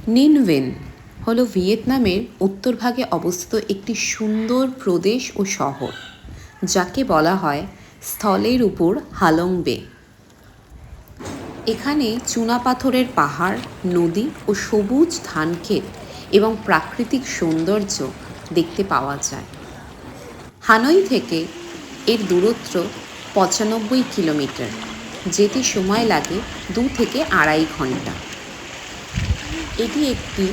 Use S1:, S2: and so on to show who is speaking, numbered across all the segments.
S1: নিনভেন হলো ভিয়েতনামের উত্তরভাগে অবস্থিত একটি সুন্দর প্রদেশ ও শহর, যাকে বলা হয় স্থলের উপর হালং বে। এখানে চুনাপাথরের পাহাড়, নদী ও সবুজ ধানক্ষেত এবং প্রাকৃতিক সৌন্দর্য দেখতে পাওয়া যায়। হানই থেকে এর দূরত্ব ৯৫ কিলোমিটার, যেতে সময় লাগে ২ থেকে ২.৫ ঘন্টা। এটি একটি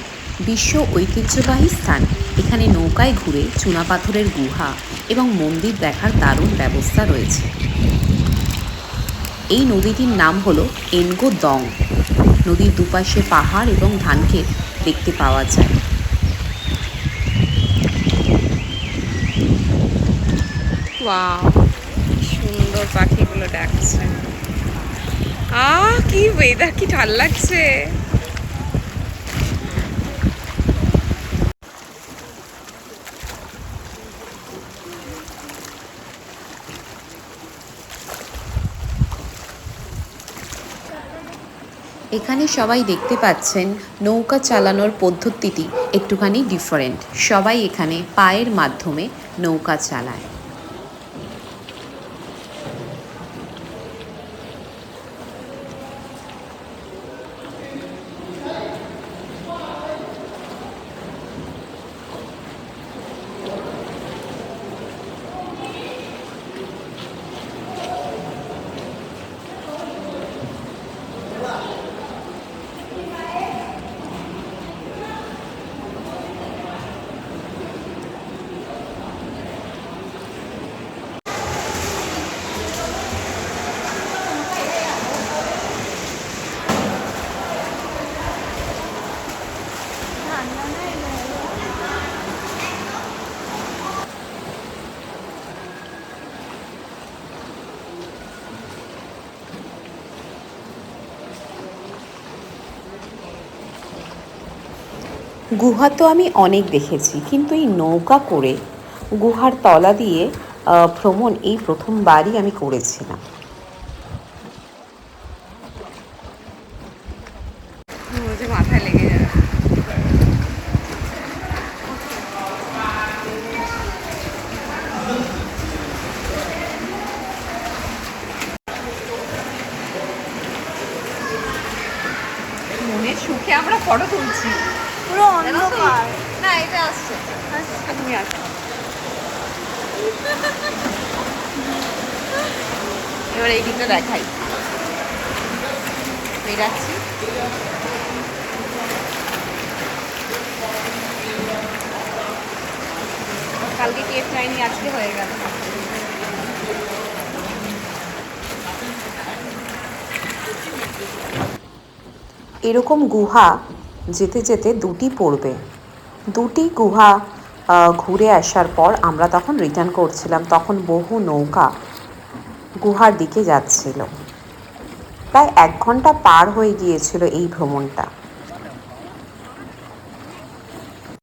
S1: বিশ্ব ঐতিহ্যবাহী স্থান। এখানে নৌকায় ঘুরে চুনাপাথরের গুহা এবং মন্দির দেখার দারুণ ব্যবস্থা রয়েছে। এই নদীটির নাম হলো এনগো দং। নদীর দুপাশে পাহাড় এবং ধানক্ষেত দেখতে পাওয়া যায়।
S2: ওয়াও, সুন্দর পাখিগুলো ডাকছে। কি ওয়েদার, কি ভাল লাগছে।
S1: এখানে সবাই দেখতে পাচ্ছেন নৌকা চালানোর পদ্ধতিটি একটুখানি ডিফারেন্ট। সবাই এখানে পায়ের মাধ্যমে নৌকা চালায়। গুহা তো আমি অনেক দেখেছি, কিন্তু এই নৌকা করে গুহার তলা দিয়ে ভ্রমণ এই প্রথমবারই আমি করেছিলাম।
S2: মাথায় লেগে যাবে। মনের সুখে আমরা ফটো তুলছি।
S3: পুরো অন্ধকার।
S2: না, এটা আসছে। তুমি আসো। এবার এই দিকটা দেখাই। বেরাচ্ছি। কালকে কেপ যায়নি, আজকে হয়ে গেল।
S1: এরকম গুহা যেতে যেতে দুটি পড়বে। দুটি গুহা ঘুরে আসার পর আমরা তখন রিটার্ন করছিলাম। তখন বহু নৌকা গুহার দিকে যাচ্ছিল। প্রায় ১ ঘন্টা পার হয়ে গিয়েছিল এই ভ্রমণটা।